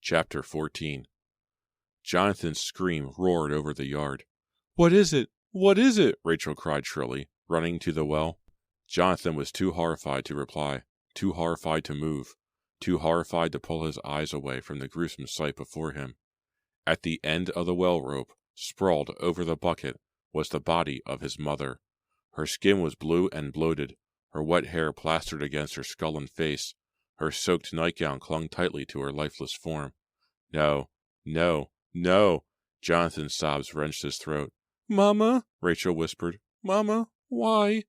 Chapter 14. Jonathan's scream roared over the yard. "What is it? What is it?" Rachel cried shrilly, running to the well. Jonathan was too horrified to reply, too horrified to move, too horrified to pull his eyes away from the gruesome sight before him. At the end of the well rope, sprawled over the bucket, was the body of his mother. Her skin was blue and bloated, her wet hair plastered against her skull and face. Her soaked nightgown clung tightly to her lifeless form. No, no, no! Jonathan's sobs wrenched his throat. "Mama," Rachel whispered. "Mama, why?"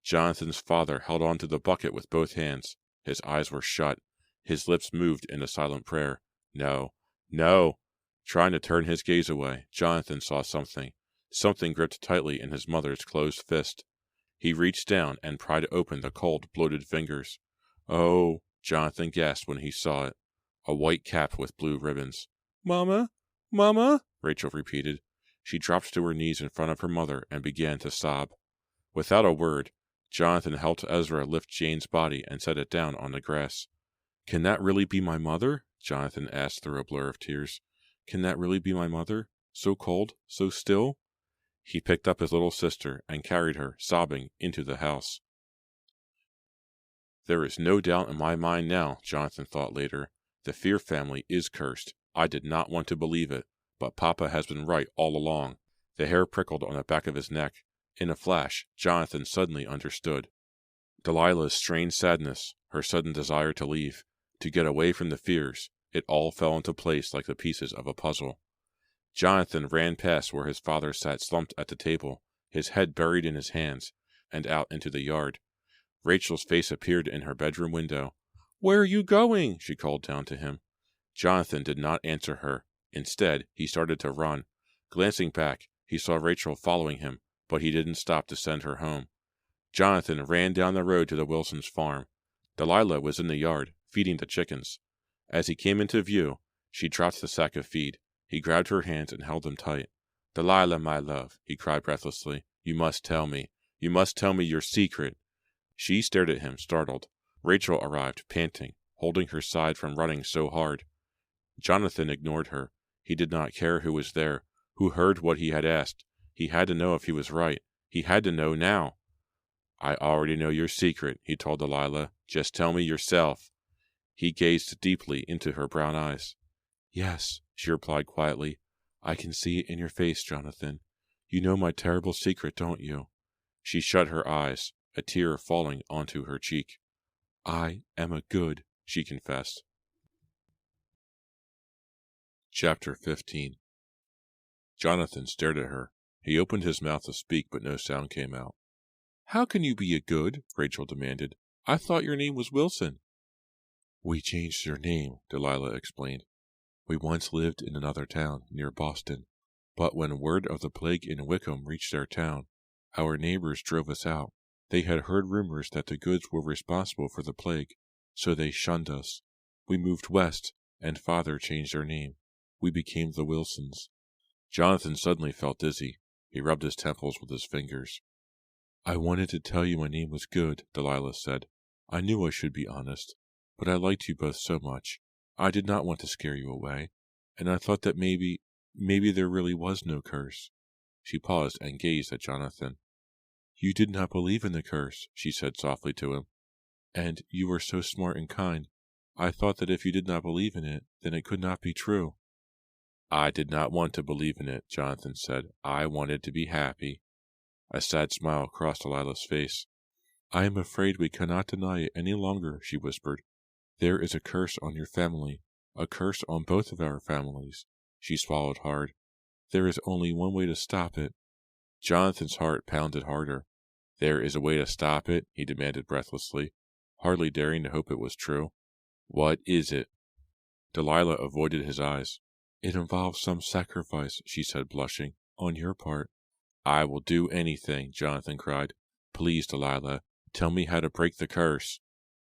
Jonathan's father held on to the bucket with both hands. His eyes were shut. His lips moved in a silent prayer. No, no! Trying to turn his gaze away, Jonathan saw something. Something gripped tightly in his mother's closed fist. He reached down and pried open the cold, bloated fingers. "Oh," Jonathan gasped when he saw it. A white cap with blue ribbons. "Mama? Mama?" Rachel repeated. She dropped to her knees in front of her mother and began to sob. Without a word, Jonathan helped Ezra lift Jane's body and set it down on the grass. "Can that really be my mother?" Jonathan asked through a blur of tears. "Can that really be my mother? So cold, so still?" He picked up his little sister and carried her, sobbing, into the house. There is no doubt in my mind now, Jonathan thought later. The Fear family is cursed. I did not want to believe it, but Papa has been right all along. The hair prickled on the back of his neck. In a flash, Jonathan suddenly understood. Delilah's strange sadness, her sudden desire to leave, to get away from the Fears, it all fell into place like the pieces of a puzzle. Jonathan ran past where his father sat slumped at the table, his head buried in his hands, and out into the yard. Rachel's face appeared in her bedroom window. "Where are you going?" she called down to him. Jonathan did not answer her. Instead, he started to run. Glancing back, he saw Rachel following him, but he didn't stop to send her home. Jonathan ran down the road to the Wilsons' farm. Delilah was in the yard, feeding the chickens. As he came into view, she dropped the sack of feed. He grabbed her hands and held them tight. "Delilah, my love," he cried breathlessly, "you must tell me. You must tell me your secret." She stared at him, startled. Rachel arrived, panting, holding her side from running so hard. Jonathan ignored her. He did not care who was there, who heard what he had asked. He had to know if he was right. He had to know now. "I already know your secret," he told Delilah. "Just tell me yourself." He gazed deeply into her brown eyes. "Yes," she replied quietly. "I can see it in your face, Jonathan. You know my terrible secret, don't you?" She shut her eyes, a tear falling onto her cheek. "I am a good," she confessed. Chapter 15. Jonathan stared at her. He opened his mouth to speak, but no sound came out. "How can you be a good?" Rachel demanded. "I thought your name was Wilson." "We changed your name," Delilah explained. "We once lived in another town near Boston, but when word of the plague in Wickham reached our town, our neighbors drove us out. They had heard rumors that the Goods were responsible for the plague, so they shunned us. We moved west, and Father changed our name. We became the Wilsons." Jonathan suddenly felt dizzy. He rubbed his temples with his fingers. "I wanted to tell you my name was Good," Delilah said. "I knew I should be honest, but I liked you both so much. I did not want to scare you away, and I thought that maybe there really was no curse." She paused and gazed at Jonathan. "You did not believe in the curse," she said softly to him, "and you were so smart and kind. I thought that if you did not believe in it, then it could not be true." "I did not want to believe in it," Jonathan said. "I wanted to be happy." A sad smile crossed Delilah's face. "I am afraid we cannot deny it any longer," she whispered. "There is a curse on your family, a curse on both of our families." She swallowed hard. "There is only one way to stop it." Jonathan's heart pounded harder. "There is a way to stop it?" he demanded breathlessly, hardly daring to hope it was true. "What is it?" Delilah avoided his eyes. "It involves some sacrifice," she said, blushing, "on your part." "I will do anything," Jonathan cried. "Please, Delilah, tell me how to break the curse."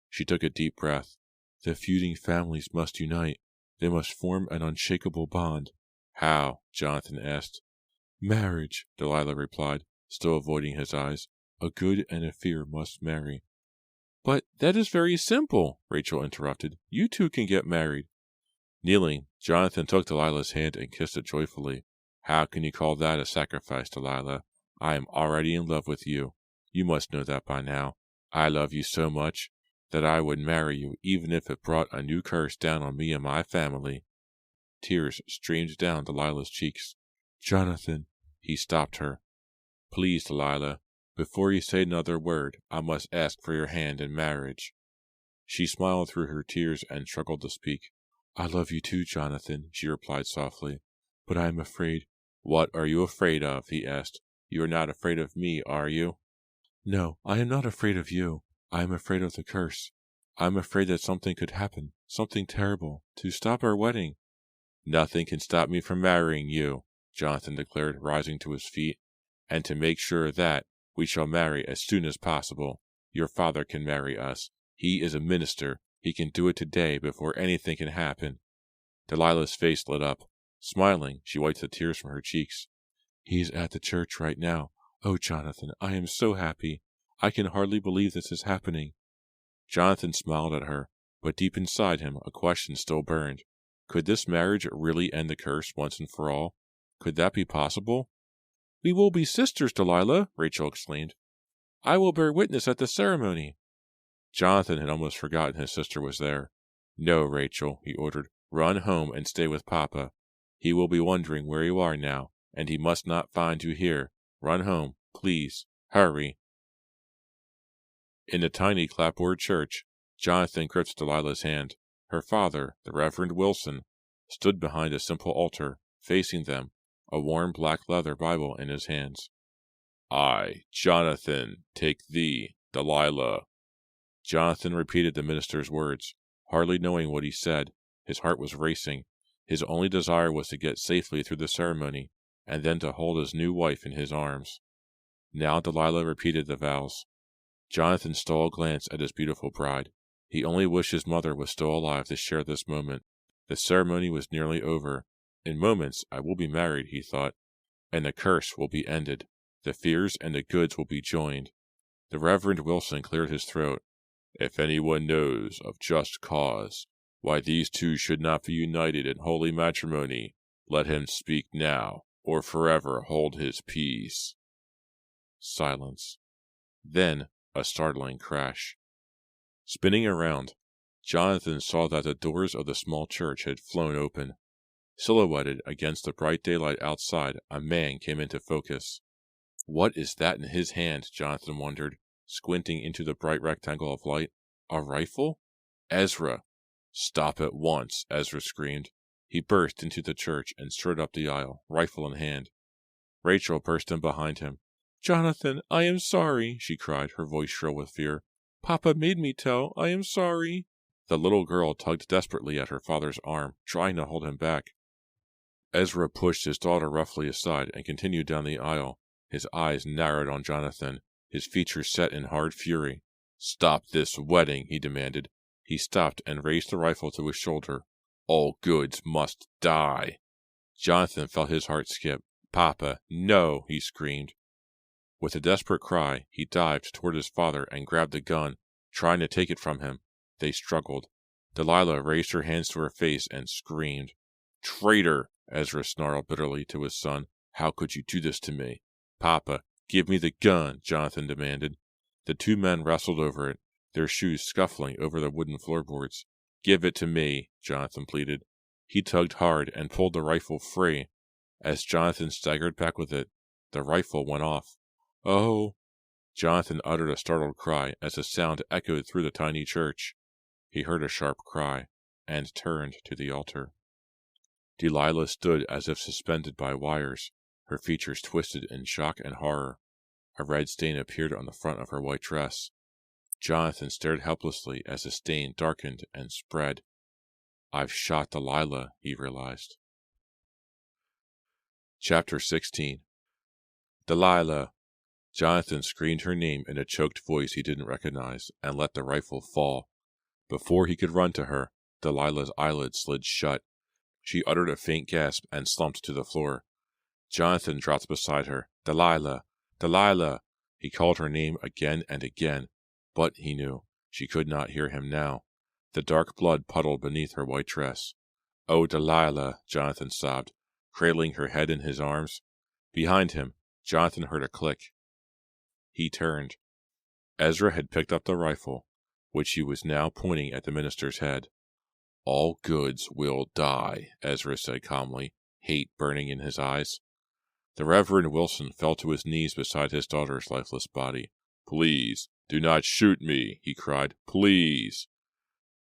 She took a deep breath. "The feuding families must unite. They must form an unshakable bond." "How?" Jonathan asked. "Marriage," Delilah replied, still avoiding his eyes. "A Good and a Fear must marry." "But that is very simple," Rachel interrupted. "You two can get married." Kneeling, Jonathan took Delilah's hand and kissed it joyfully. How can you call that a sacrifice, Delilah? I am already in love with you. You must know that by now. I love you so much that I would marry you even if it brought a new curse down on me and my family. Tears streamed down Delilah's cheeks. Jonathan, he stopped her. Please, Delilah, before you say another word, I must ask for your hand in marriage. She smiled through her tears and struggled to speak. I love you too, Jonathan, she replied softly, but I am afraid. What are you afraid of? He asked. You are not afraid of me, are you? No, I am not afraid of you. I am afraid of the curse. I am afraid that something could happen, something terrible, to stop our wedding. Nothing can stop me from marrying you, Jonathan declared, rising to his feet. And to make sure of that, we shall marry as soon as possible. Your father can marry us. He is a minister. He can do it today before anything can happen. Delilah's face lit up. Smiling, she wiped the tears from her cheeks. He is at the church right now. Oh, Jonathan, I am so happy. I can hardly believe this is happening. Jonathan smiled at her, but deep inside him a question still burned. Could this marriage really end the curse once and for all? Could that be possible? We will be sisters, Delilah, Rachel exclaimed. I will bear witness at the ceremony. Jonathan had almost forgotten his sister was there. No, Rachel, he ordered. Run home and stay with Papa. He will be wondering where you are now, and he must not find you here. Run home, please. Hurry. In the tiny clapboard church, Jonathan gripped Delilah's hand. Her father, the Reverend Wilson, stood behind a simple altar, facing them, a warm black leather Bible in his hands. I, Jonathan, take thee, Delilah. Jonathan repeated the minister's words, hardly knowing what he said. His heart was racing. His only desire was to get safely through the ceremony, and then to hold his new wife in his arms. Now Delilah repeated the vows. Jonathan stole a glance at his beautiful bride. He only wished his mother was still alive to share this moment. The ceremony was nearly over. In moments I will be married, he thought, and the curse will be ended. The fears and the goods will be joined. The Reverend Wilson cleared his throat. If anyone knows of just cause why these two should not be united in holy matrimony, let him speak now, or forever hold his peace. Silence. Then a startling crash. Spinning around, Jonathan saw that the doors of the small church had flown open. Silhouetted against the bright daylight outside, a man came into focus. What is that in his hand? Jonathan wondered, squinting into the bright rectangle of light. A rifle? Ezra! Stop at once, Ezra screamed. He burst into the church and strode up the aisle, rifle in hand. Rachel burst in behind him. Jonathan, I am sorry, she cried, her voice shrill with fear. Papa made me tell. I am sorry. The little girl tugged desperately at her father's arm, trying to hold him back. Ezra pushed his daughter roughly aside and continued down the aisle. His eyes narrowed on Jonathan, his features set in hard fury. Stop this wedding, he demanded. He stopped and raised the rifle to his shoulder. All goods must die. Jonathan felt his heart skip. Papa, no, he screamed. With a desperate cry, he dived toward his father and grabbed the gun, trying to take it from him. They struggled. Delilah raised her hands to her face and screamed. Traitor! Ezra snarled bitterly to his son. How could you do this to me? Papa, give me the gun, Jonathan demanded. The two men wrestled over it, their shoes scuffling over the wooden floorboards. Give it to me, Jonathan pleaded. He tugged hard and pulled the rifle free. As Jonathan staggered back with it, the rifle went off. Oh! Jonathan uttered a startled cry as the sound echoed through the tiny church. He heard a sharp cry, and turned to the altar. Delilah stood as if suspended by wires, her features twisted in shock and horror. A red stain appeared on the front of her white dress. Jonathan stared helplessly as the stain darkened and spread. I've shot Delilah, he realized. Chapter 16. Delilah! Jonathan screamed her name in a choked voice he didn't recognize, and let the rifle fall. Before he could run to her, Delilah's eyelids slid shut. She uttered a faint gasp and slumped to the floor. Jonathan dropped beside her. Delilah! Delilah! He called her name again and again, but, he knew, she could not hear him now. The dark blood puddled beneath her white dress. "Oh, Delilah," Jonathan sobbed, cradling her head in his arms. Behind him, Jonathan heard a click. He turned. Ezra had picked up the rifle, which he was now pointing at the minister's head. "All goods will die," Ezra said calmly, hate burning in his eyes. The Reverend Wilson fell to his knees beside his daughter's lifeless body. "Please, do not shoot me," he cried. "Please."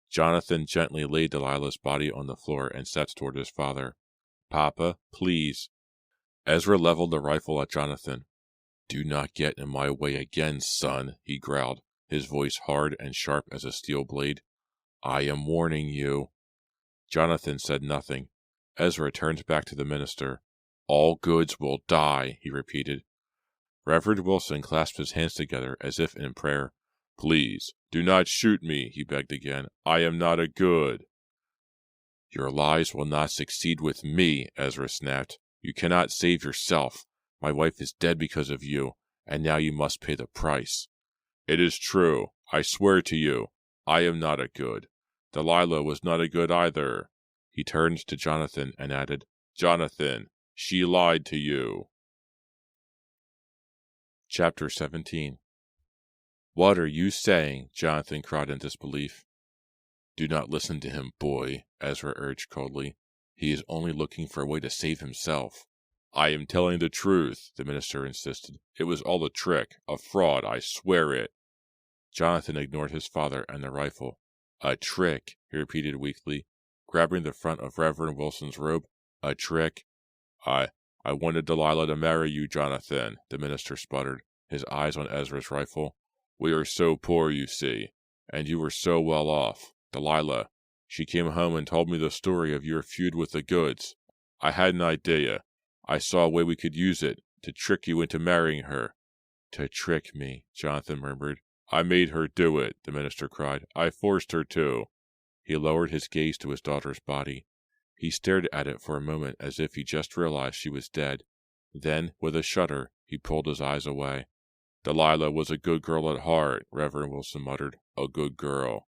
Jonathan gently laid Delilah's body on the floor and stepped toward his father. "Papa, please." Ezra leveled the rifle at Jonathan. "Do not get in my way again, son," he growled, his voice hard and sharp as a steel blade. "I am warning you." Jonathan said nothing. Ezra turned back to the minister. "All goods will die," he repeated. Reverend Wilson clasped his hands together as if in prayer. "Please, do not shoot me," he begged again. "I am not a good." "Your lies will not succeed with me," Ezra snapped. "You cannot save yourself. My wife is dead because of you, and now you must pay the price." "It is true. I swear to you, I am not a good. Delilah was not a good either." He turned to Jonathan and added, "Jonathan, she lied to you." Chapter 17. "What are you saying?" Jonathan cried in disbelief. "Do not listen to him, boy," Ezra urged coldly. "He is only looking for a way to save himself." "I am telling the truth," the minister insisted. "It was all a trick, a fraud, I swear it." Jonathan ignored his father and the rifle. "A trick," he repeated weakly, grabbing the front of Reverend Wilson's robe. "A trick? I wanted Delilah to marry you, Jonathan," the minister sputtered, his eyes on Ezra's rifle. "We are so poor, you see, and you were so well off. Delilah, she came home and told me the story of your feud with the goods. I had an idea. I saw a way we could use it to trick you into marrying her." "To trick me," Jonathan murmured. "I made her do it," the minister cried. "I forced her to." He lowered his gaze to his daughter's body. He stared at it for a moment as if he just realized she was dead. Then, with a shudder, he pulled his eyes away. "Delilah was a good girl at heart," Reverend Wilson muttered. "A good girl."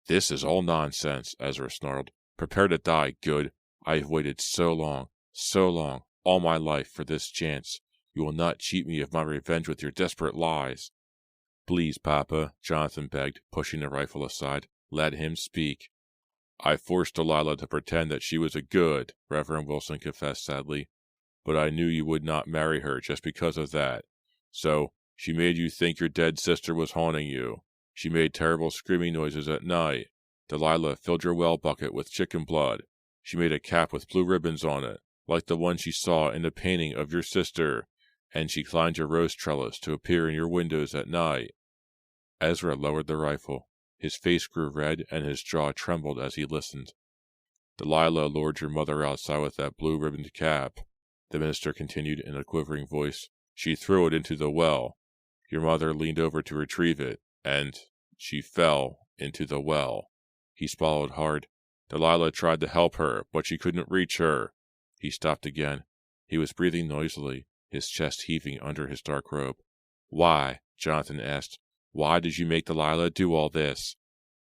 "This is all nonsense," Ezra snarled. "Prepare to die, good. I have waited so long, all my life, for this chance. You will not cheat me of my revenge with your desperate lies." "Please, Papa," Jonathan begged, pushing the rifle aside. "Let him speak." "I forced Delilah to pretend that she was a good," Reverend Wilson confessed sadly. "But I knew you would not marry her just because of that. So, she made you think your dead sister was haunting you. She made terrible screaming noises at night. Delilah filled your well bucket with chicken blood. She made a cap with blue ribbons on it, like the one she saw in the painting of your sister, and she climbed your rose trellis to appear in your windows at night." Ezra lowered the rifle. His face grew red and his jaw trembled as he listened. "Delilah lured your mother outside with that blue-ribboned cap," the minister continued in a quivering voice. "She threw it into the well. Your mother leaned over to retrieve it, and she fell into the well." He swallowed hard. "Delilah tried to help her, but she couldn't reach her." He stopped again. He was breathing noisily, his chest heaving under his dark robe. "Why?" Jonathan asked. "Why did you make Delilah do all this?"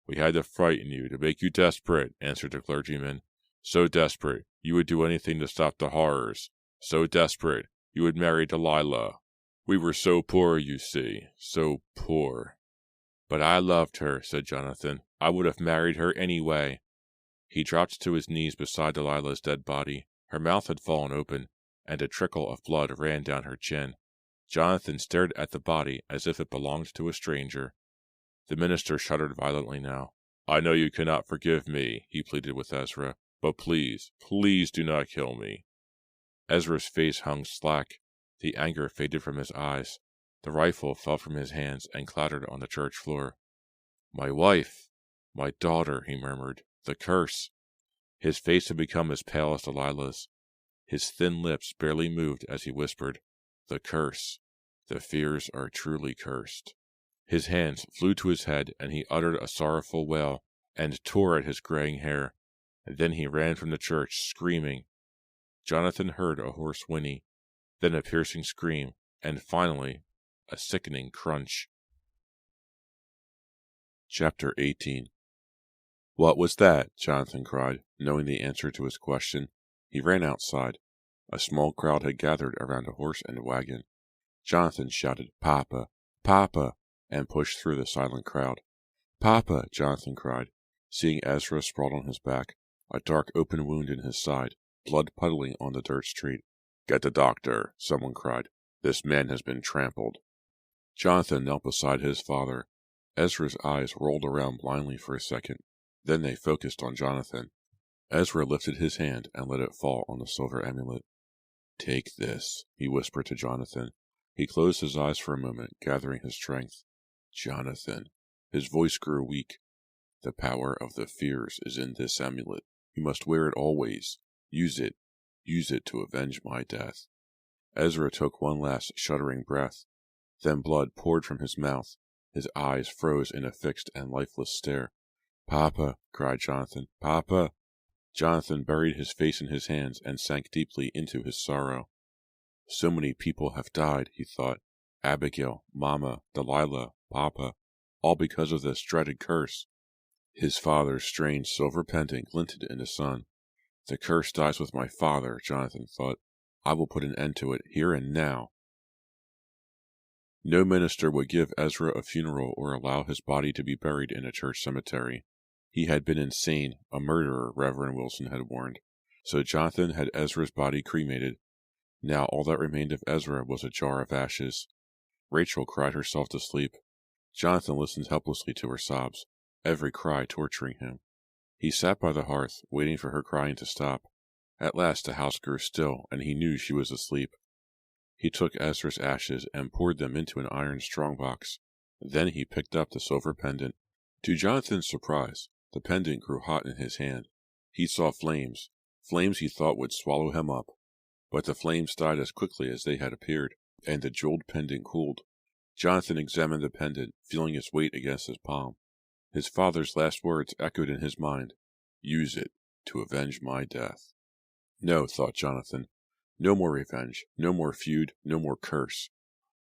"We had to frighten you, to make you desperate," answered the clergyman. "So desperate, you would do anything to stop the horrors. So desperate, you would marry Delilah. We were so poor, you see, so poor." "But I loved her," said Jonathan. "I would have married her anyway." He dropped to his knees beside Delilah's dead body. Her mouth had fallen open, and a trickle of blood ran down her chin. Jonathan stared at the body as if it belonged to a stranger. The minister shuddered violently now. "I know you cannot forgive me," he pleaded with Ezra, "but please, please do not kill me." Ezra's face hung slack. The anger faded from his eyes. The rifle fell from his hands and clattered on the church floor. "My wife! My daughter!" he murmured. "The curse!" His face had become as pale as Delilah's. His thin lips barely moved as he whispered, "The curse! The fears are truly cursed." His hands flew to his head, and he uttered a sorrowful wail, and tore at his graying hair. Then he ran from the church, screaming. Jonathan heard a hoarse whinny, then a piercing scream, and finally a sickening crunch. Chapter 18. What was that? Jonathan cried, knowing the answer to his question. He ran outside. A small crowd had gathered around a horse and wagon. Jonathan shouted, "Papa! Papa!" and pushed through the silent crowd. "Papa!" Jonathan cried, seeing Ezra sprawled on his back, a dark open wound in his side, blood puddling on the dirt street. "Get the doctor," someone cried. "This man has been trampled." Jonathan knelt beside his father. Ezra's eyes rolled around blindly for a second. Then they focused on Jonathan. Ezra lifted his hand and let it fall on the silver amulet. "Take this," he whispered to Jonathan. He closed his eyes for a moment, gathering his strength. "Jonathan." His voice grew weak. "The power of the fears is in this amulet. You must wear it always. Use it. Use it to avenge my death." Ezra took one last shuddering breath. Then blood poured from his mouth. His eyes froze in a fixed and lifeless stare. "Papa!" cried Jonathan. "Papa!" Jonathan buried his face in his hands and sank deeply into his sorrow. So many people have died, he thought. Abigail, Mama, Delilah, Papa, all because of this dreaded curse. His father's strange silver pendant glinted in the sun. "The curse dies with my father," Jonathan thought. "I will put an end to it here and now." No minister would give Ezra a funeral or allow his body to be buried in a church cemetery. He had been insane, a murderer, Reverend Wilson had warned. So Jonathan had Ezra's body cremated. Now all that remained of Ezra was a jar of ashes. Rachel cried herself to sleep. Jonathan listened helplessly to her sobs, every cry torturing him. He sat by the hearth, waiting for her crying to stop. At last the house grew still, and he knew she was asleep. He took Ezra's ashes and poured them into an iron strongbox. Then he picked up the silver pendant. To Jonathan's surprise, the pendant grew hot in his hand. He saw flames, flames he thought would swallow him up. But the flames died as quickly as they had appeared, and the jeweled pendant cooled. Jonathan examined the pendant, feeling its weight against his palm. His father's last words echoed in his mind. "Use it to avenge my death." No, thought Jonathan. No more revenge, no more feud, no more curse.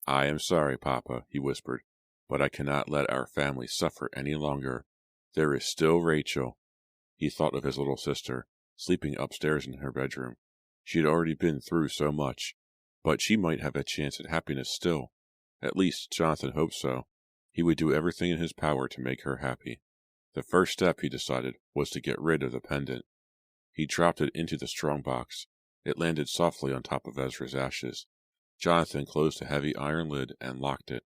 "I am sorry, Papa," he whispered, "but I cannot let our family suffer any longer. There is still Rachel." He thought of his little sister, sleeping upstairs in her bedroom. She had already been through so much, but she might have a chance at happiness still. At least, Jonathan hoped so. He would do everything in his power to make her happy. The first step, he decided, was to get rid of the pendant. He dropped it into the strongbox. It landed softly on top of Ezra's ashes. Jonathan closed the heavy iron lid and locked it.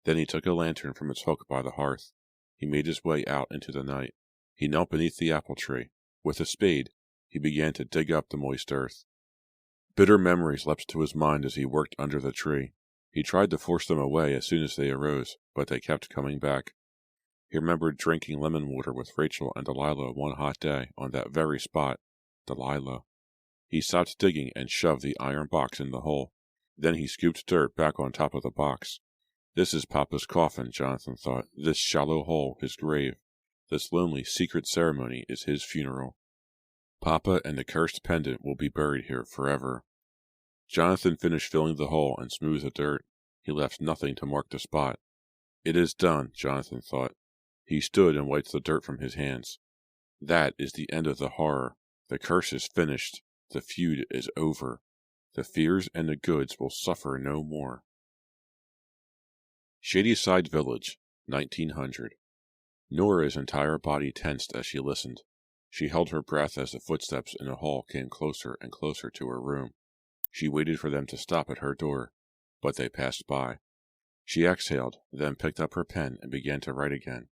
Then he took a lantern from its hook by the hearth. He made his way out into the night. He knelt beneath the apple tree. With a spade, he began to dig up the moist earth. Bitter memories leapt to his mind as he worked under the tree. He tried to force them away as soon as they arose, but they kept coming back. He remembered drinking lemon water with Rachel and Delilah one hot day on that very spot. Delilah. He stopped digging and shoved the iron box in the hole. Then he scooped dirt back on top of the box. This is Papa's coffin, Jonathan thought. This shallow hole, his grave. This lonely, secret ceremony is his funeral. Papa and the cursed pendant will be buried here forever. Jonathan finished filling the hole and smoothed the dirt. He left nothing to mark the spot. It is done, Jonathan thought. He stood and wiped the dirt from his hands. That is the end of the horror. The curse is finished. The feud is over. The fears and the goods will suffer no more. Shadyside Village, 1900. Nora's entire body tensed as she listened. She held her breath as the footsteps in the hall came closer and closer to her room. She waited for them to stop at her door, but they passed by. She exhaled, then picked up her pen and began to write again.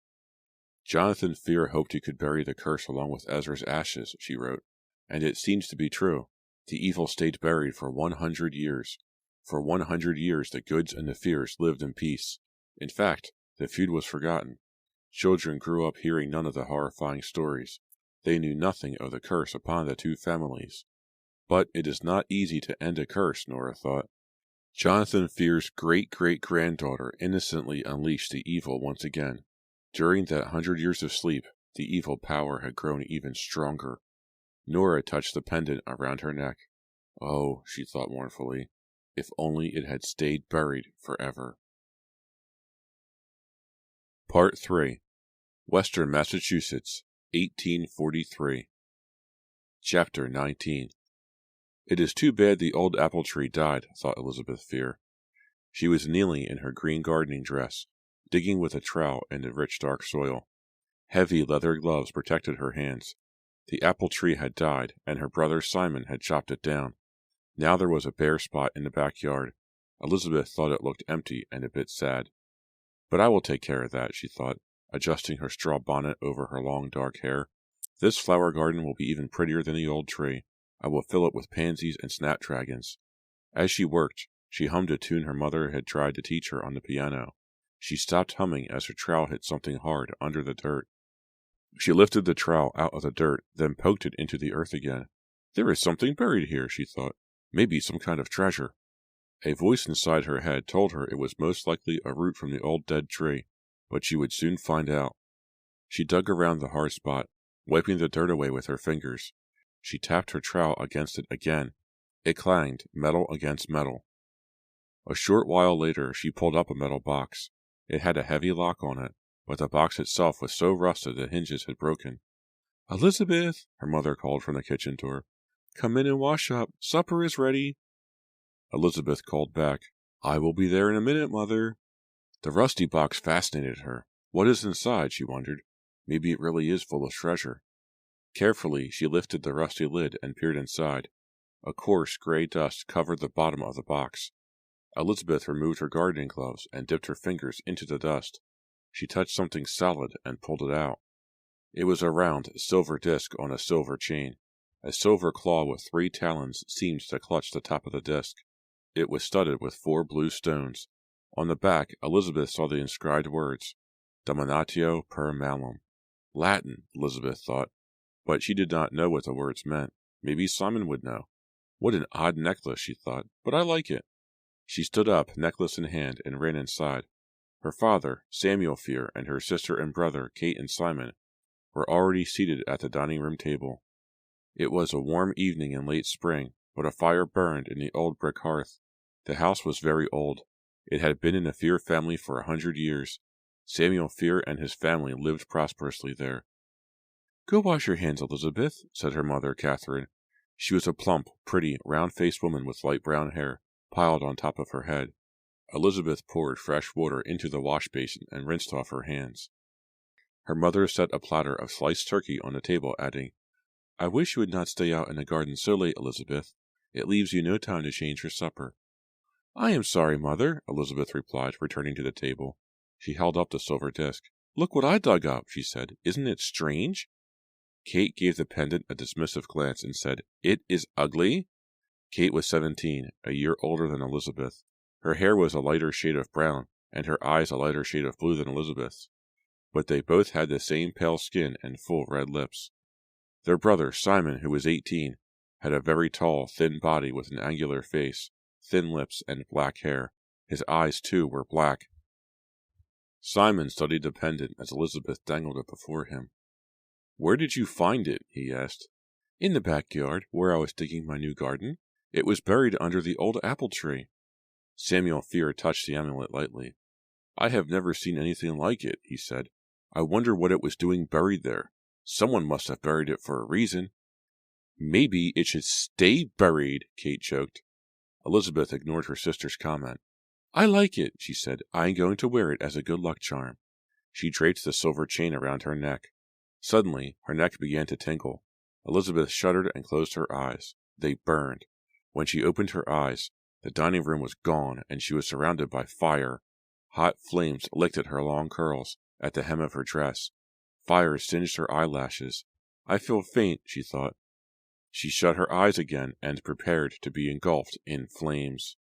Jonathan Fear hoped he could bury the curse along with Ezra's ashes, she wrote, and it seems to be true. The evil stayed buried for 100 years. For 100 years the goods and the fears lived in peace. In fact, the feud was forgotten. Children grew up hearing none of the horrifying stories. They knew nothing of the curse upon the two families. But it is not easy to end a curse, Nora thought. Jonathan Fear's great-great-granddaughter innocently unleashed the evil once again. During that 100 years of sleep, the evil power had grown even stronger. Nora touched the pendant around her neck. Oh, she thought mournfully, if only it had stayed buried forever. Part 3. Western Massachusetts, 1843. Chapter 19. It is too bad the old apple tree died, thought Elizabeth Fear. She was kneeling in her green gardening dress, digging with a trowel in the rich dark soil. Heavy leather gloves protected her hands. The apple tree had died, and her brother Simon had chopped it down. Now there was a bare spot in the backyard. Elizabeth thought it looked empty and a bit sad. But I will take care of that, she thought, adjusting her straw bonnet over her long dark hair. This flower garden will be even prettier than the old tree. I will fill it with pansies and snapdragons. As she worked, she hummed a tune her mother had tried to teach her on the piano. She stopped humming as her trowel hit something hard under the dirt. She lifted the trowel out of the dirt, then poked it into the earth again. There is something buried here, she thought. Maybe some kind of treasure. A voice inside her head told her it was most likely a root from the old dead tree, but she would soon find out. She dug around the hard spot, wiping the dirt away with her fingers. She tapped her trowel against it again. It clanged, metal against metal. A short while later, she pulled up a metal box. It had a heavy lock on it, but the box itself was so rusted the hinges had broken. "Elizabeth," her mother called from the kitchen door. "Come in and wash up. Supper is ready." Elizabeth called back, "I will be there in a minute, Mother." The rusty box fascinated her. What is inside, she wondered. Maybe it really is full of treasure. Carefully, she lifted the rusty lid and peered inside. A coarse gray dust covered the bottom of the box. Elizabeth removed her gardening gloves and dipped her fingers into the dust. She touched something solid and pulled it out. It was a round silver disc on a silver chain. A silver claw with 3 talons seemed to clutch the top of the disc. It was studded with 4 blue stones. On the back, Elizabeth saw the inscribed words, Dominatio per malum. Latin, Elizabeth thought, but she did not know what the words meant. Maybe Simon would know. What an odd necklace, she thought, but I like it. She stood up, necklace in hand, and ran inside. Her father, Samuel Fear, and her sister and brother, Kate and Simon, were already seated at the dining room table. It was a warm evening in late spring, but a fire burned in the old brick hearth. The house was very old. It had been in the Fear family for 100 years. Samuel Fear and his family lived prosperously there. "Go wash your hands, Elizabeth," said her mother, Catherine. She was a plump, pretty, round-faced woman with light brown hair piled on top of her head. Elizabeth poured fresh water into the wash basin and rinsed off her hands. Her mother set a platter of sliced turkey on the table, adding, "I wish you would not stay out in the garden so late, Elizabeth. It leaves you no time to change your supper." "I am sorry, Mother," Elizabeth replied, returning to the table. She held up the silver disc. "Look what I dug up," she said. "Isn't it strange?" Kate gave the pendant a dismissive glance and said, "It is ugly?" Kate was 17, a year older than Elizabeth. Her hair was a lighter shade of brown, and her eyes a lighter shade of blue than Elizabeth's. But they both had the same pale skin and full red lips. Their brother, Simon, who was 18, had a very tall, thin body with an angular face, thin lips, and black hair. His eyes, too, were black. Simon studied the pendant as Elizabeth dangled it before him. "Where did you find it?" he asked. "In the backyard, where I was digging my new garden. It was buried under the old apple tree." Samuel Fear touched the amulet lightly. "I have never seen anything like it," he said. "I wonder what it was doing buried there. Someone must have buried it for a reason." "Maybe it should stay buried," Kate joked. Elizabeth ignored her sister's comment. "I like it," she said. "I am going to wear it as a good luck charm." She draped the silver chain around her neck. Suddenly, her neck began to tingle. Elizabeth shuddered and closed her eyes. They burned. When she opened her eyes, the dining room was gone, and she was surrounded by fire. Hot flames licked at her long curls, at the hem of her dress. Fire singed her eyelashes. "I feel faint," she thought. She shut her eyes again and prepared to be engulfed in flames.